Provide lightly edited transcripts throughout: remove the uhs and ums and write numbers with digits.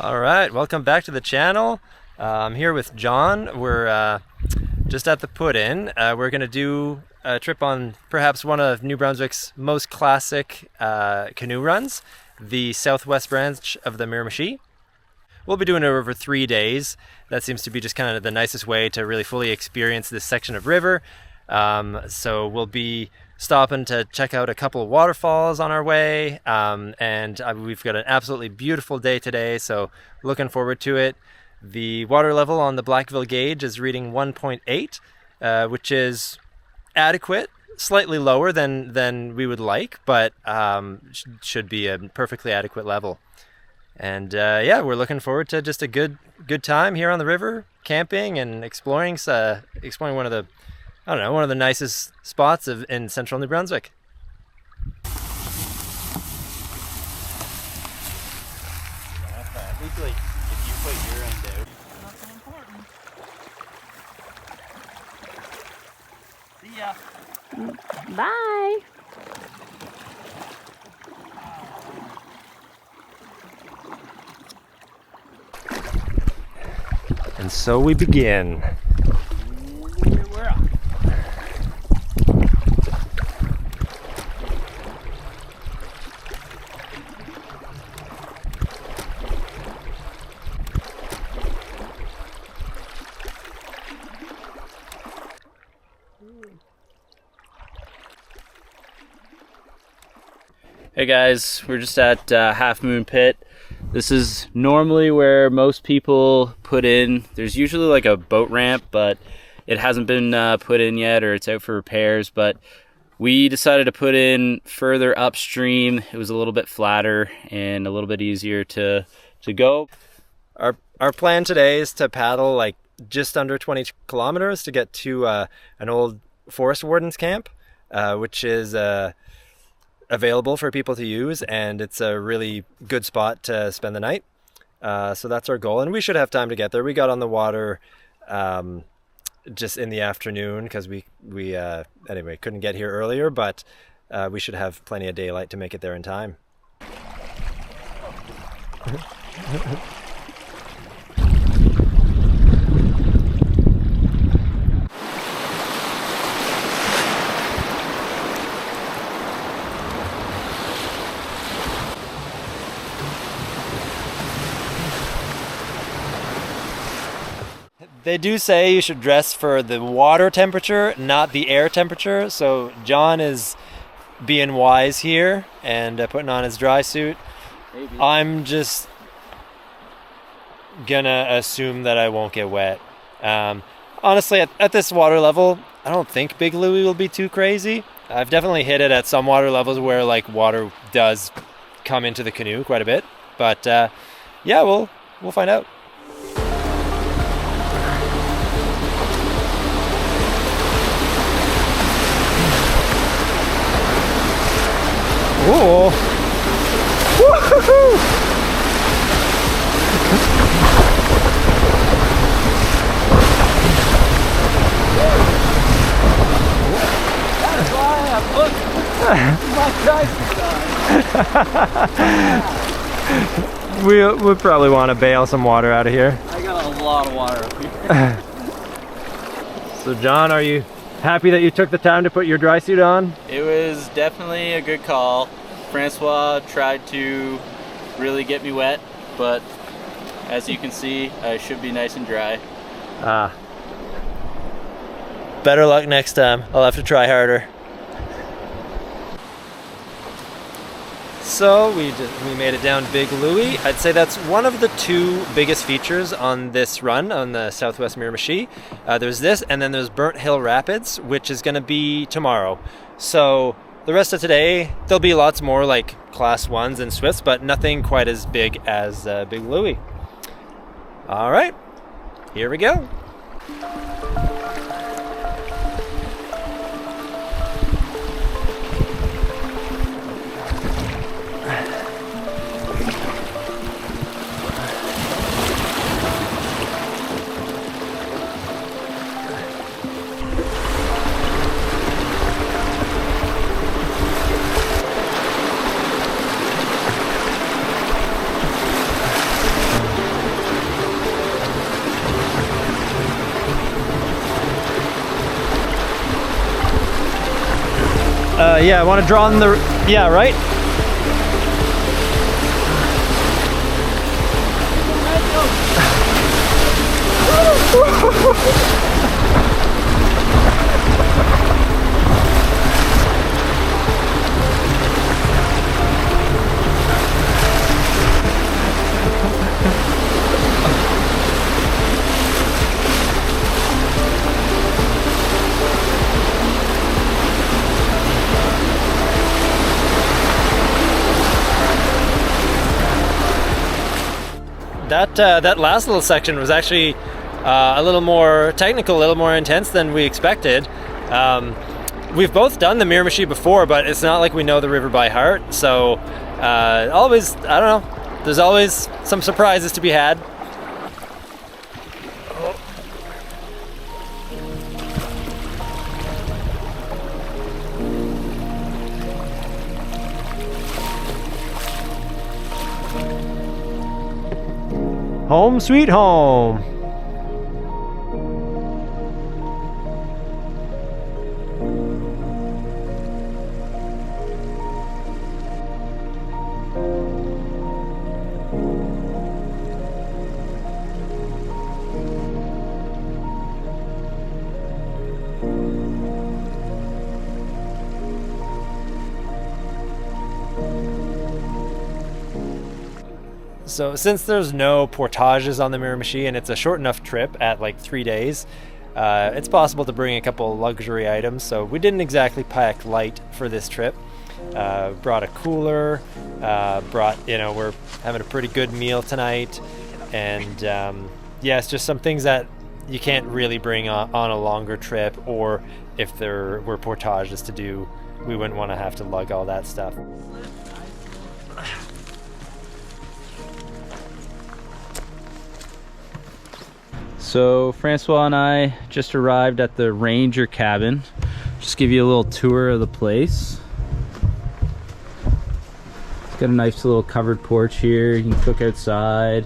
All right, welcome back to the channel. I'm here with Jon. We're just at the put-in. We're going to do a trip on perhaps one of New Brunswick's most classic canoe runs, the southwest branch of the Miramichi. We'll be doing it over 3 days. That seems to be just kind of the nicest way to really fully experience this section of river. So we'll be stopping to check out a couple of waterfalls on our way, and we've got an absolutely beautiful day today, so looking forward to it. The water level on the Blackville gauge is reading 1.8, which is adequate, slightly lower than we would like, but should be a perfectly adequate level. And yeah, we're looking forward to just a good time here on the river, camping and exploring one of the one of the nicest spots in central New Brunswick. At least, like, if you put your end out. Nothing important. See ya. Bye. And so we begin. We're up. Hey guys, we're just at Half Moon Pit. This is normally where most people put in. There's usually like a boat ramp, but it hasn't been put in yet, or it's out for repairs. But we decided to put in further upstream. It was a little bit flatter and a little bit easier to go. Our plan today is to paddle like just under 20 kilometers to get to an old forest warden's camp, which is available for people to use, and it's a really good spot to spend the night. So that's our goal, and we should have time to get there. We got on the water just in the afternoon because we anyway couldn't get here earlier, but we should have plenty of daylight to make it there in time. They do say you should dress for the water temperature, not the air temperature. So Jon is being wise here and putting on his dry suit. Maybe. I'm just gonna assume that I won't get wet. Honestly, at this water level, I don't think Big Louie will be too crazy. I've definitely hit it at some water levels where like water does come into the canoe quite a bit. But yeah, we'll find out. Whoa! Woo-hoo-hoo! That's why I put my dice aside. We probably want to bail some water out of here. I got a lot of water up here. So Jon, are you happy that you took the time to put your dry suit on? It was definitely a good call. Francois tried to really get me wet, but as you can see, I should be nice and dry. Better luck next time. I'll have to try harder. So we made it down Big Louie. I'd say that's one of the two biggest features on this run on the Southwest Miramichi. There's this, and then there's Burnt Hill Rapids, which is going to be tomorrow. So the rest of today, there'll be lots more like class 1s and Swifts, but nothing quite as big as Big Louie. All right, here we go. Yeah, I want to draw on the, yeah, right? That last little section was actually a little more technical, a little more intense than we expected. We've both done the Miramichi before, but it's not like we know the river by heart. So always, I don't know, there's always some surprises to be had. Home sweet home. So since there's no portages on the Miramichi and it's a short enough trip at like 3 days, it's possible to bring a couple luxury items. So we didn't exactly pack light for this trip. Brought a cooler, we're having a pretty good meal tonight. And yeah, it's just some things that you can't really bring on a longer trip, or if there were portages to do, we wouldn't want to have to lug all that stuff. So Francois and I just arrived at the Ranger cabin. Just give you a little tour of the place. It's got a nice little covered porch here. You can cook outside.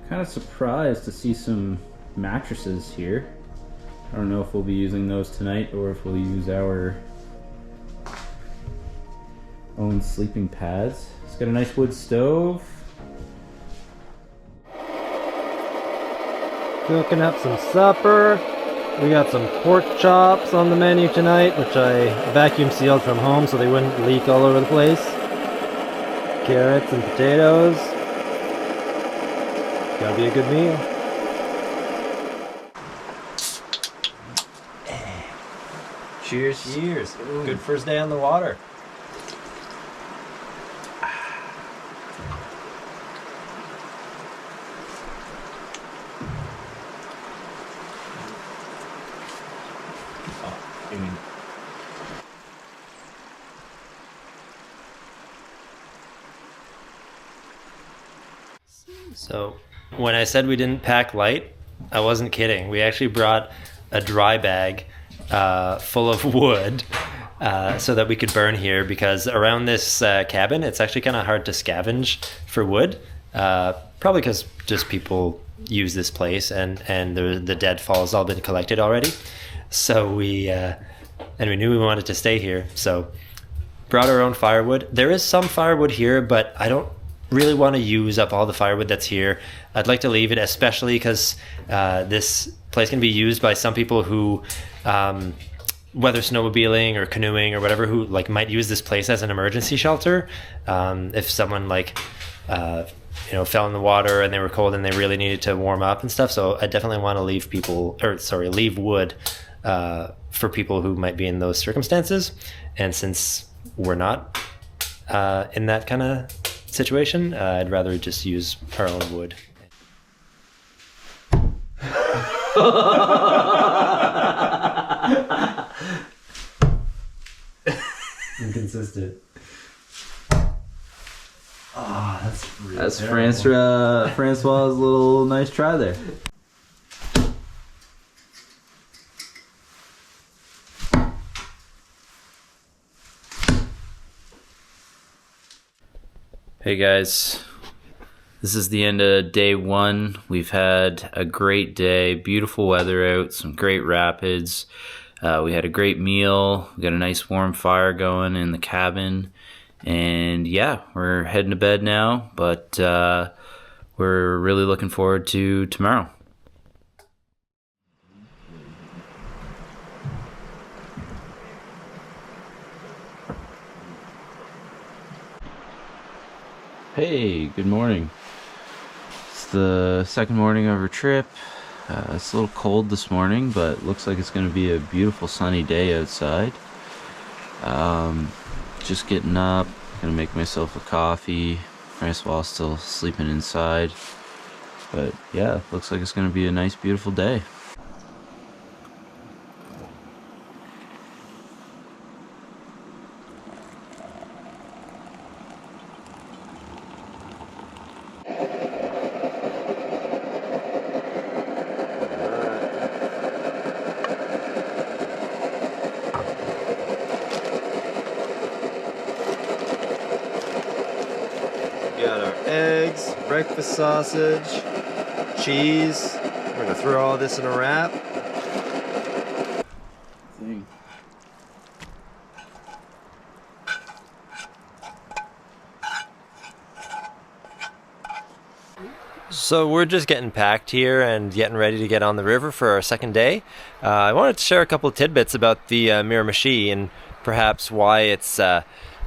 Kind of surprised to see some mattresses here. I don't know if we'll be using those tonight or if we'll use our own sleeping pads. It's got a nice wood stove. Cooking up some supper. We got some pork chops on the menu tonight, which I vacuum sealed from home so they wouldn't leak all over the place. Carrots and potatoes. Gotta be a good meal. Cheers. Cheers. Ooh. Good first day on the water. So when I said we didn't pack light, I wasn't kidding. We actually brought a dry bag full of wood so that we could burn here, because around this cabin it's actually kind of hard to scavenge for wood, probably because just people use this place and the deadfall has all been collected already. So we knew we wanted to stay here, so brought our own firewood. There is some firewood here, but I don't really want to use up all the firewood that's here. I'd like to leave it, especially because this place can be used by some people who whether snowmobiling or canoeing or whatever, who like might use this place as an emergency shelter if someone fell in the water and they were cold and they really needed to warm up and stuff. So I definitely want to leave wood for people who might be in those circumstances. And since we're not in that kind of situation, I'd rather just use our own wood. Inconsistent. That's Francois's little nice try there. Hey guys, this is the end of day one. We've had a great day, beautiful weather out, some great rapids. We had a great meal, we got a nice warm fire going in the cabin, and yeah, we're heading to bed now, but we're really looking forward to tomorrow. Hey, good morning. It's the second morning of our trip. It's a little cold this morning, but looks like it's going to be a beautiful sunny day outside. Just getting up, gonna make myself a coffee. Francois still sleeping inside. But yeah, looks like it's going to be a nice, beautiful day. Got our eggs, breakfast sausage, cheese. We're gonna throw all this in a wrap. So we're just getting packed here and getting ready to get on the river for our second day. I wanted to share a couple of tidbits about the Miramichi and perhaps why it's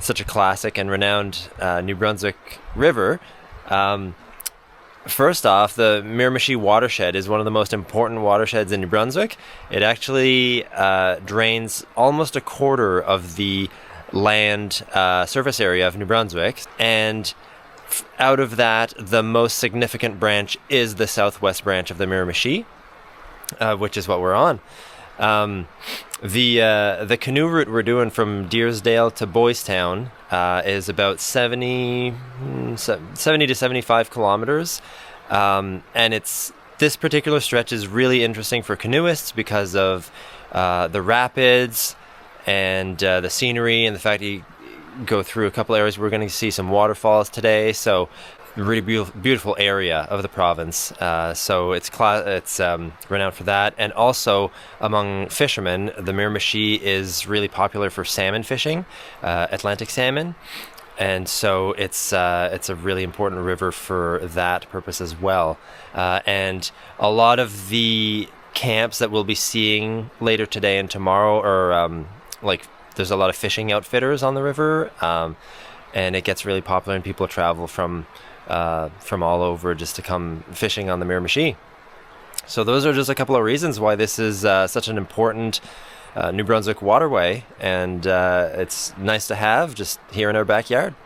such a classic and renowned New Brunswick river. First off, the Miramichi watershed is one of the most important watersheds in New Brunswick. It actually drains almost a quarter of the land surface area of New Brunswick, and out of that, the most significant branch is the southwest branch of the Miramichi, which is what we're on. The canoe route we're doing from Deersdale to Boiestown is about 70 to 75 kilometers, and this particular stretch is really interesting for canoeists because of the rapids and the scenery and the fact that you go through a couple areas. We're going to see some waterfalls today, so a really beautiful area of the province. So it's renowned for that, and also among fishermen, the Miramichi is really popular for salmon fishing, Atlantic salmon, and so it's a really important river for that purpose as well. And a lot of the camps that we'll be seeing later today and tomorrow are there's a lot of fishing outfitters on the river, and it gets really popular, and people travel from all over just to come fishing on the Miramichi. So those are just a couple of reasons why this is such an important New Brunswick waterway, and it's nice to have just here in our backyard.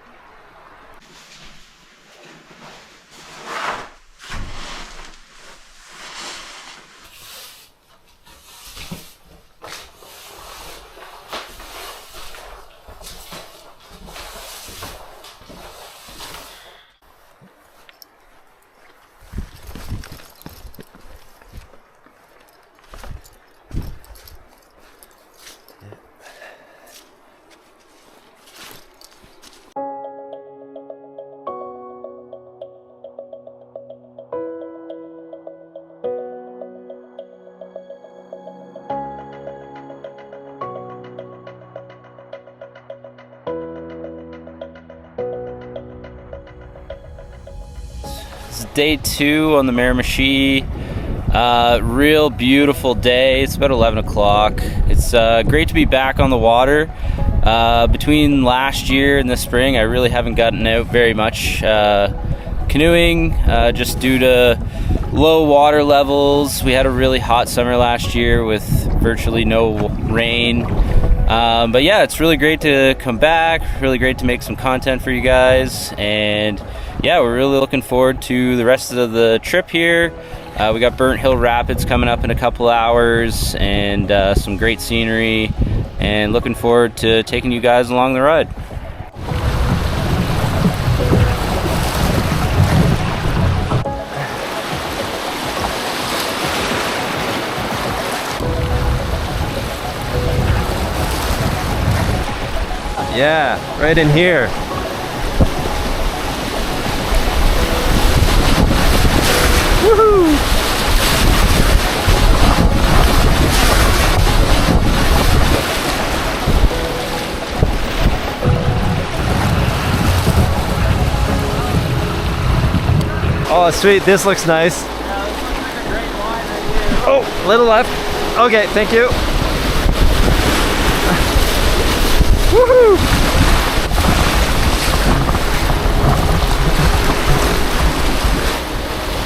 It's day 2 on the Miramichi. Real beautiful day. It's about 11 o'clock. It's great to be back on the water. Between last year and this spring, I really haven't gotten out very much canoeing, just due to low water levels. We had a really hot summer last year with virtually no rain. But yeah, it's really great to come back, really great to make some content for you guys, and yeah, we're really looking forward to the rest of the trip here. We got Burnt Hill Rapids coming up in a couple hours, and some great scenery, and looking forward to taking you guys along the ride. Yeah, right in here. Woohoo! Oh, sweet. This looks nice. Yeah, this looks like a great line right here. Oh, little left. Okay, thank you. Woohoo!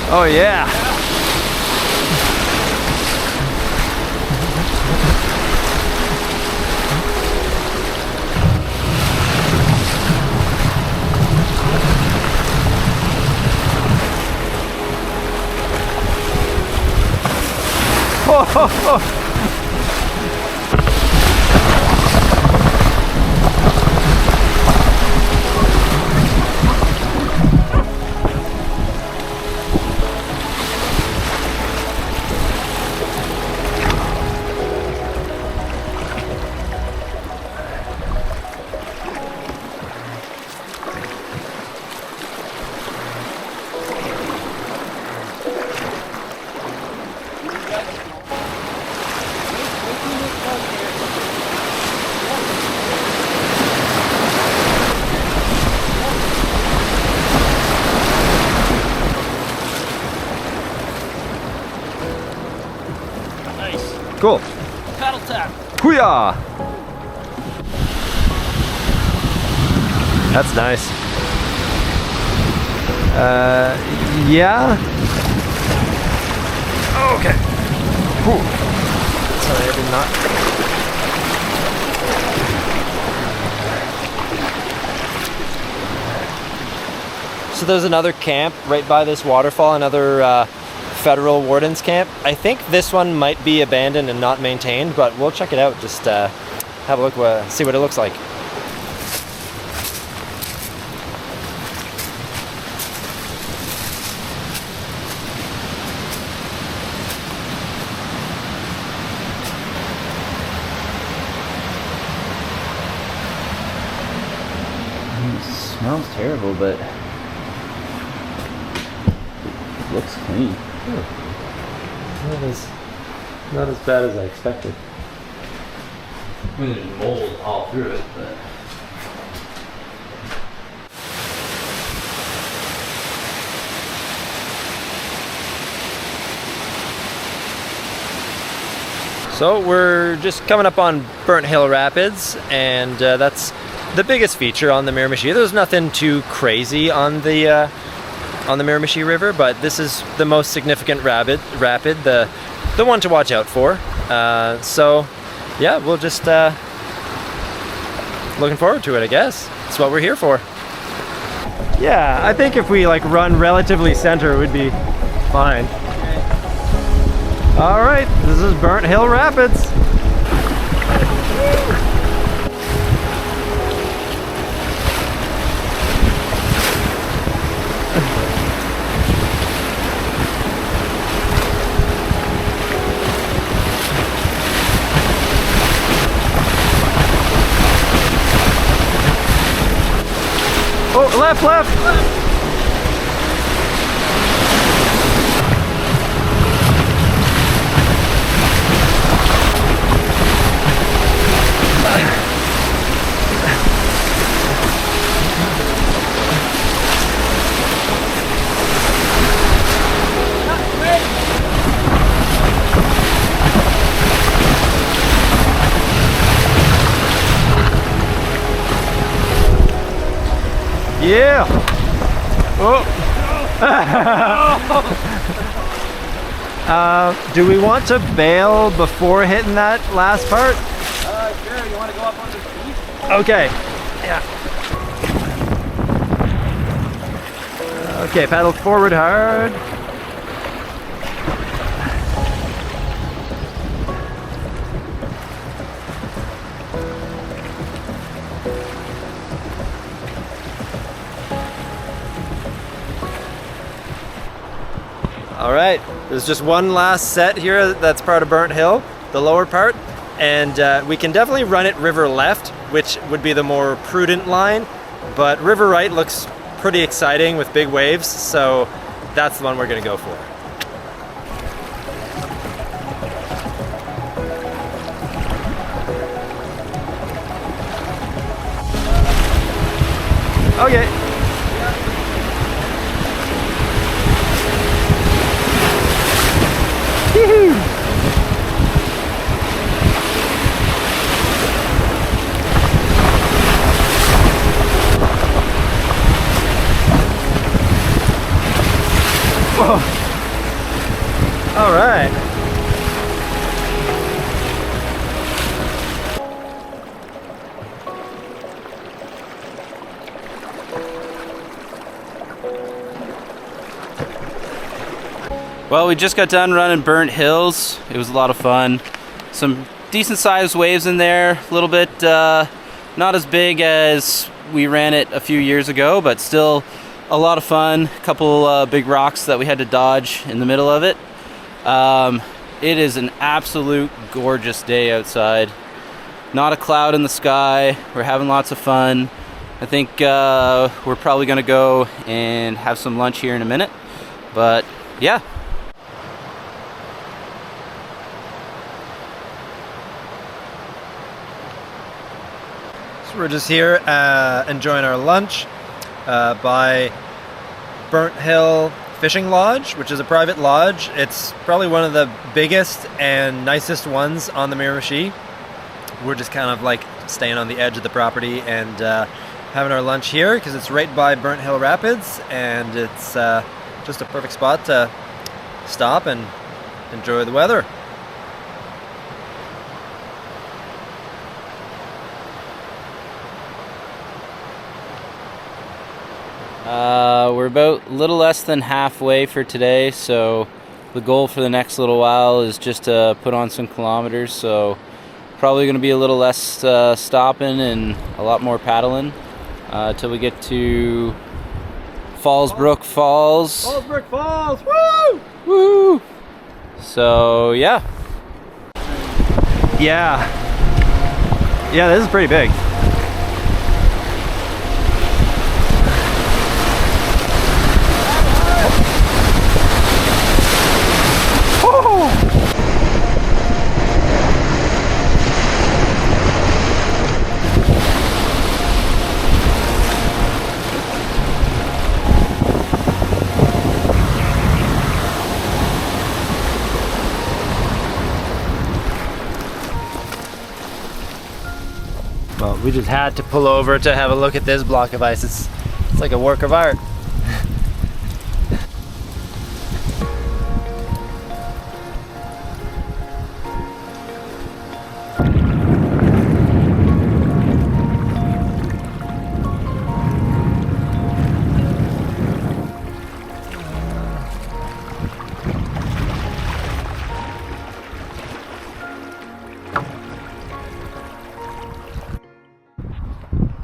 Oh yeah. Nice. Cool. Paddle tap. Hoo-yah! That's nice. Yeah. Okay. Whew. Sorry, I did not. So there's another camp right by this waterfall, another federal warden's camp. I think this one might be abandoned and not maintained, but we'll check it out. Just have a look, see what it looks like. It smells terrible, but it looks clean. Not as bad as I expected. I mean, there's mold all through it, but. So we're just coming up on Burnt Hill Rapids, and that's the biggest feature on the Miramichi. There's nothing too crazy on the Miramichi River, but this is the most significant rapid, the one to watch out for. So yeah, we'll just looking forward to it, I guess. That's what we're here for. Yeah, I think if we like run relatively center, it would be fine. All right, this is Burnt Hill Rapids. Oh, left, left. Yeah. Oh. Do we want to bail before hitting that last part? Sure. You want to go up on the beach? Okay. Yeah. Okay, paddle forward hard. All right, there's just one last set here that's part of Burnt Hill, the lower part. and we can definitely run it river left, which would be the more prudent line, but river right looks pretty exciting with big waves, so that's the one we're gonna go for. Okay. Whoa. All right. Well, we just got done running Burnt Hills. It was a lot of fun. Some decent sized waves in there, a little bit not as big as we ran it a few years ago, but still a lot of fun. A couple big rocks that we had to dodge in the middle of it. It is an absolute gorgeous day outside. Not a cloud in the sky. We're having lots of fun. I think we're probably gonna go and have some lunch here in a minute, but yeah. We're just here enjoying our lunch by Burnt Hill Fishing Lodge, which is a private lodge. It's probably one of the biggest and nicest ones on the Miramichi. We're just kind of like staying on the edge of the property and having our lunch here because it's right by Burnt Hill Rapids, and it's just a perfect spot to stop and enjoy the weather. We're about a little less than halfway for today, so the goal for the next little while is just to put on some kilometers, so probably going to be a little less stopping and a lot more paddling till we get to Brook Falls. Brook Falls! Woo! Woo! So yeah. Yeah, this is pretty big. Well, we just had to pull over to have a look at this block of ice. It's like a work of art.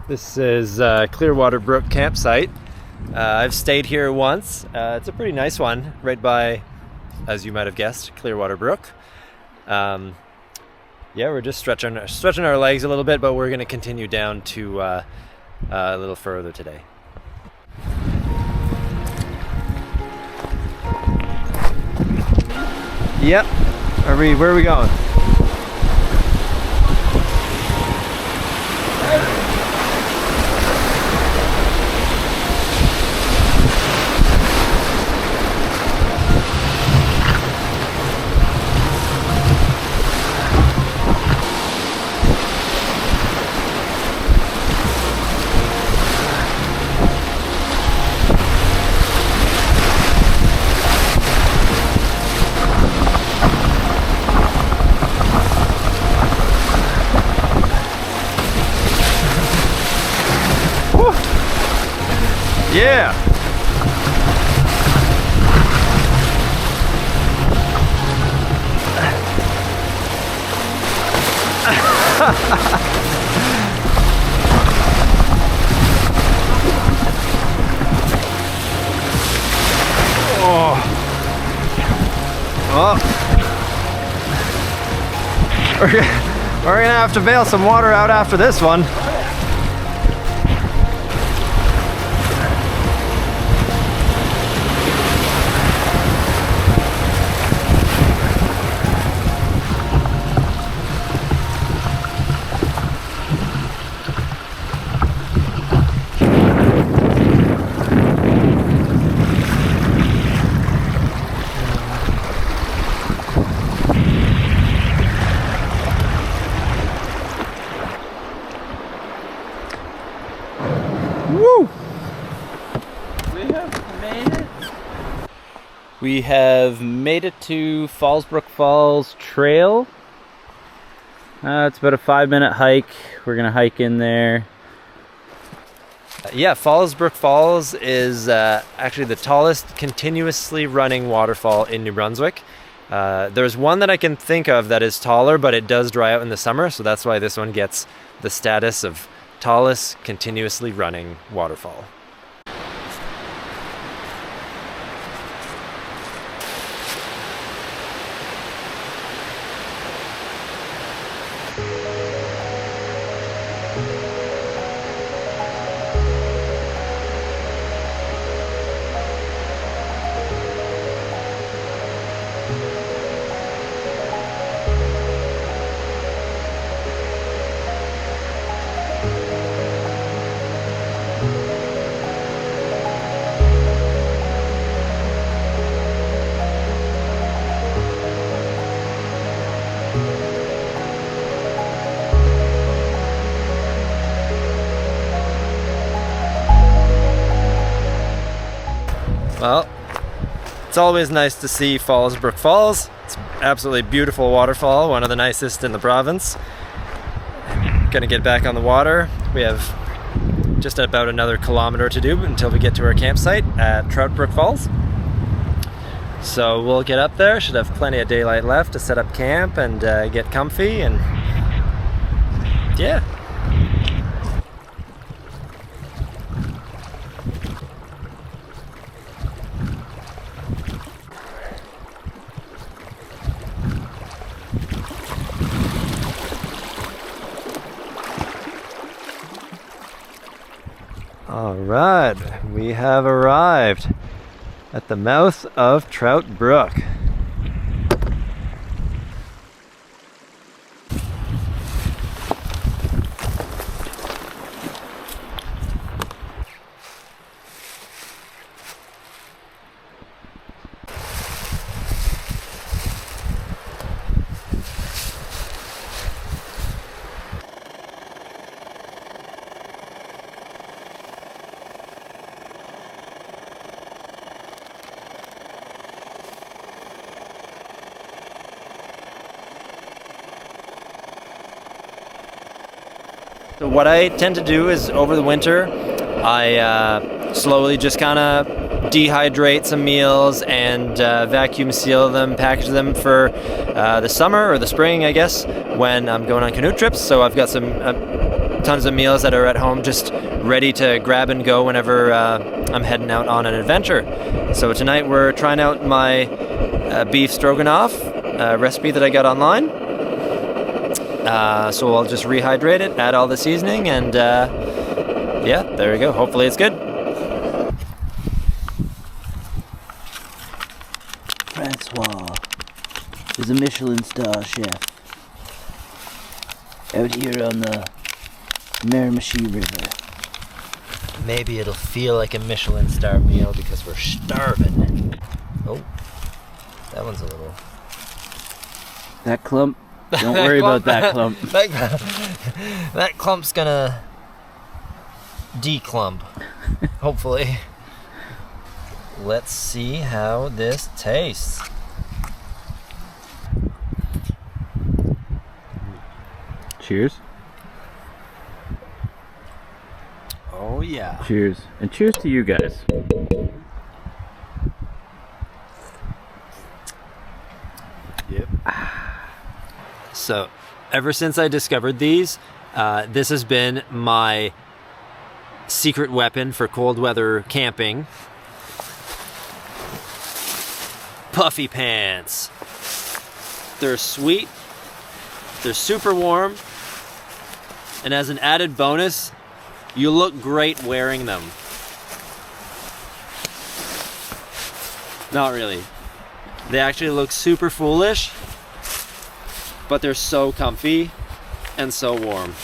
This is Clearwater Brook campsite. I've stayed here once. It's a pretty nice one, right by, as you might have guessed, Clearwater Brook. Yeah, we're just stretching our legs a little bit, but we're going to continue down to a little further today. Yep. Where are we going? Yeah! Oh. Oh. We're gonna have to bail some water out after this one. Woo! We have made it to Trout Brook Falls Trail. It's about a 5-minute hike. We're gonna hike in there. Yeah, Trout Brook Falls is actually the tallest continuously running waterfall in New Brunswick. There's one that I can think of that is taller, but it does dry out in the summer, so that's why this one gets the status of tallest continuously running waterfall. Well, it's always nice to see Trout Brook Falls. It's absolutely beautiful waterfall, one of the nicest in the province. Gonna get back on the water. We have just about another kilometer to do until we get to our campsite at Trout Brook Falls. So we'll get up there, should have plenty of daylight left to set up camp and get comfy, and yeah. All right, we have arrived at the mouth of Trout Brook. So what I tend to do is over the winter, I slowly just kind of dehydrate some meals and vacuum seal them, package them for the summer or the spring, I guess, when I'm going on canoe trips. So I've got some tons of meals that are at home just ready to grab and go whenever I'm heading out on an adventure. So tonight we're trying out my beef stroganoff recipe that I got online. So I'll just rehydrate it, add all the seasoning, and yeah, there we go. Hopefully it's good. Francois is a Michelin star chef out here on the Miramichi River. Maybe it'll feel like a Michelin star meal because we're starving. Oh, that one's a little... That clump, don't worry about that clump. That clump's gonna declump, hopefully. Let's see how this tastes. Cheers. Oh yeah. Cheers. And cheers to you guys. Yep. So, ever since I discovered these, this has been my secret weapon for cold weather camping. Puffy pants. They're sweet, They're super warm, and as an added bonus, you look great wearing them. Not really. They actually look super foolish, but they're so comfy and so warm.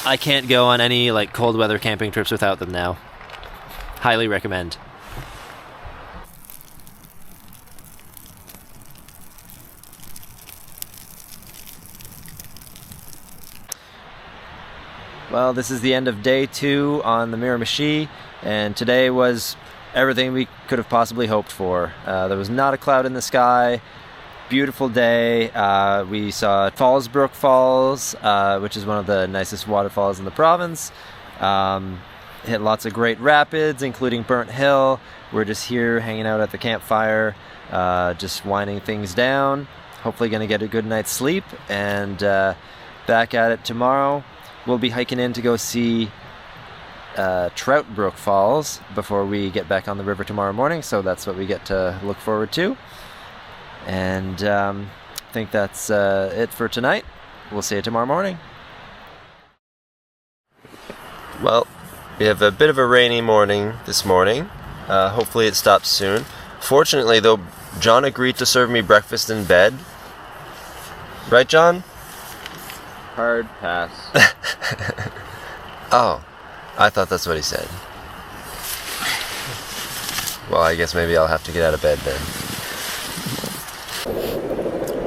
I can't go on any like cold weather camping trips without them now. Highly recommend. Well, this is the end of day 2 on the Miramichi, and today was everything we could have possibly hoped for. There was not a cloud in the sky. Beautiful day. We saw Trout Brook Falls, which is one of the nicest waterfalls in the province. Hit lots of great rapids, including Burnt Hill. We're just here hanging out at the campfire, just winding things down. Hopefully gonna get a good night's sleep, and back at it tomorrow. We'll be hiking in to go see Trout Brook Falls before we get back on the river tomorrow morning, so that's what we get to look forward to. And I think that's it for tonight. We'll see you tomorrow morning. Well, we have a bit of a rainy morning this morning. Hopefully it stops soon. Fortunately though, Jon agreed to serve me breakfast in bed. Right, Jon? Hard pass. Oh, I thought that's what he said. Well, I guess maybe I'll have to get out of bed then.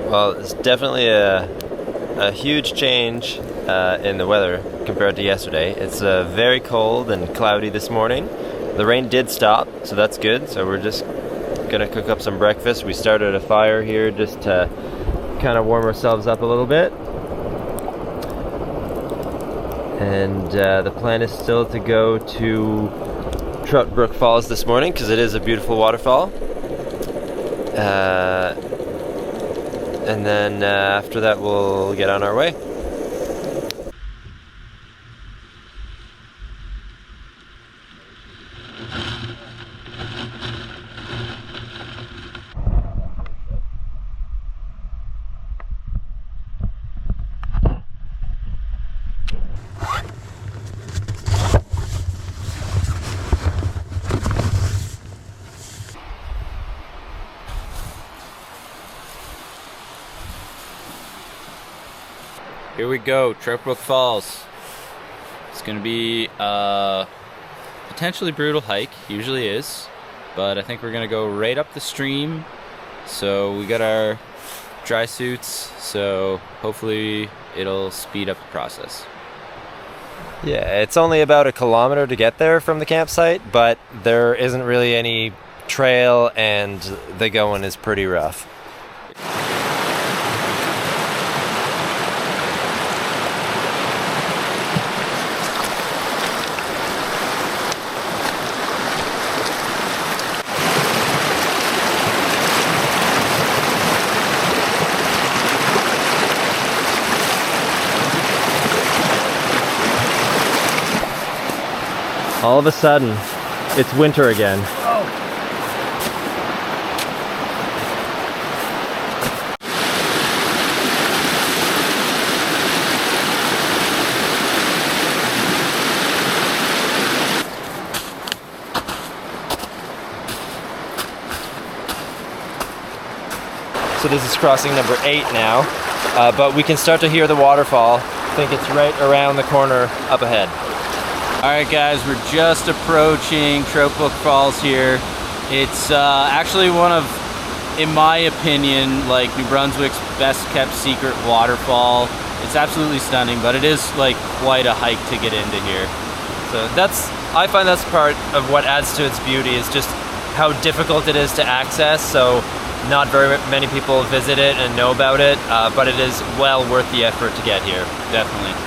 Well, it's definitely a huge change in the weather compared to yesterday. It's very cold and cloudy this morning. The rain did stop, so that's good. So we're just gonna cook up some breakfast. We started a fire here just to kind of warm ourselves up a little bit. And the plan is still to go to Trout Brook Falls this morning because it is a beautiful waterfall. And then after that we'll get on our way. Here we go, Trout Brook Falls. It's gonna be a potentially brutal hike, usually is, but I think we're gonna go right up the stream. So we got our dry suits, so hopefully it'll speed up the process. Yeah, it's only about 1 kilometer to get there from the campsite, but there isn't really any trail and the going is pretty rough. All of a sudden, it's winter again. So this is crossing number 8 now, but we can start to hear the waterfall. I think it's right around the corner up ahead. Alright guys, we're just approaching Trout Brook Falls here. It's actually one of, in my opinion, like New Brunswick's best kept secret waterfall. It's absolutely stunning, but it is like quite a hike to get into here. So I find that's part of what adds to its beauty, is just how difficult it is to access. So not very many people visit it and know about it, but it is well worth the effort to get here. Definitely.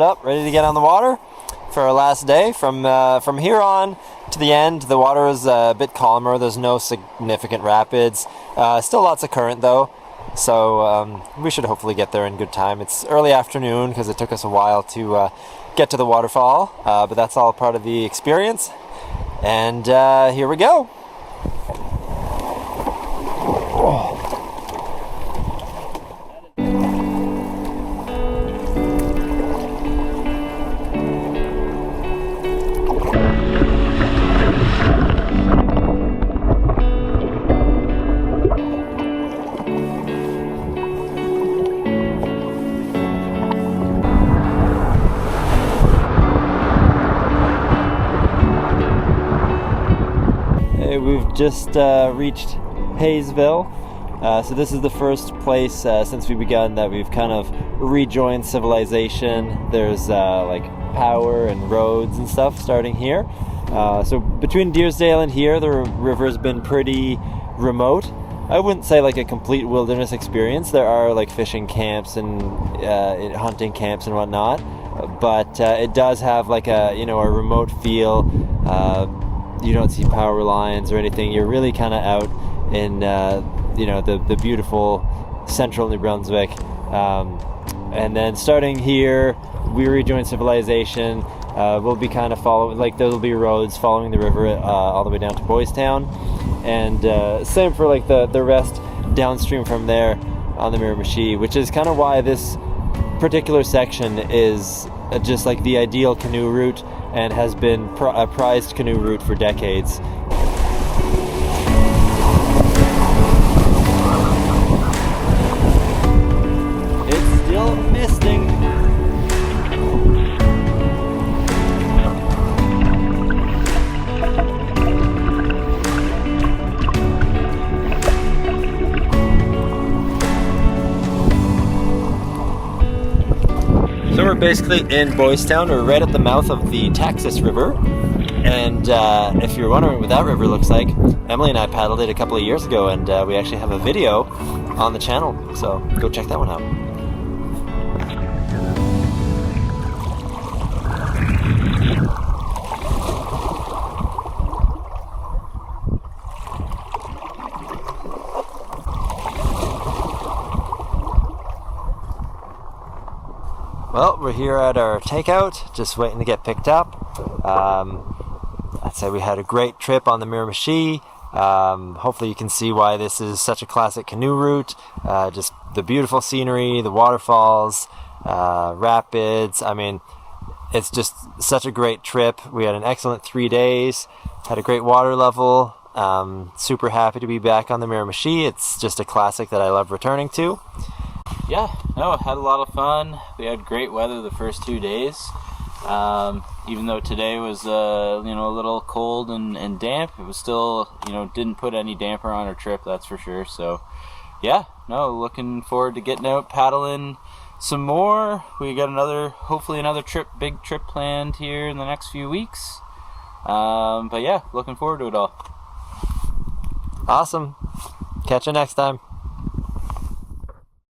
up, ready to get on the water for our last day. From here on to the end, the water is a bit calmer. There's no significant rapids. Still lots of current though, so we should hopefully get there in good time. It's early afternoon because it took us a while to get to the waterfall, but that's all part of the experience. And here we go. We've just reached Hayesville. So this is the first place since we begun that we've kind of rejoined civilization. There's like power and roads and stuff starting here. So between Deersdale and here, the river's been pretty remote. I wouldn't say like a complete wilderness experience. There are like fishing camps and hunting camps and whatnot, but it does have like a a remote feel. You don't see power lines or anything. You're really kind of out in the beautiful central New Brunswick. And then starting here, we rejoin civilization. We'll be kind of following, like there'll be roads following the river all the way down to Boiestown. And same for like the rest downstream from there on the Miramichi, which is kind of why this particular section is just like the ideal canoe route and has been a prized canoe route for decades. It's still misting. So we're basically in Boiestown. We're right at the mouth of the Texas River. And if you're wondering what that river looks like, Emily and I paddled it a couple of years ago, and we actually have a video on the channel. So go check that one out. Well, we're here at our takeout, just waiting to get picked up. I'd say we had a great trip on the Miramichi. Hopefully you can see why this is such a classic canoe route. Just the beautiful scenery, the waterfalls, rapids. I mean, it's just such a great trip. We had an excellent 3 days, had a great water level. Super happy to be back on the Miramichi. It's just a classic that I love returning to. Yeah, no, had a lot of fun. We had great weather the first 2 days. Even though today was a little cold and damp, it was still didn't put any damper on our trip, that's for sure. So yeah, no, looking forward to getting out paddling some more. We got hopefully another big trip planned here in the next few weeks. But yeah, looking forward to it all. Awesome. Catch you next time.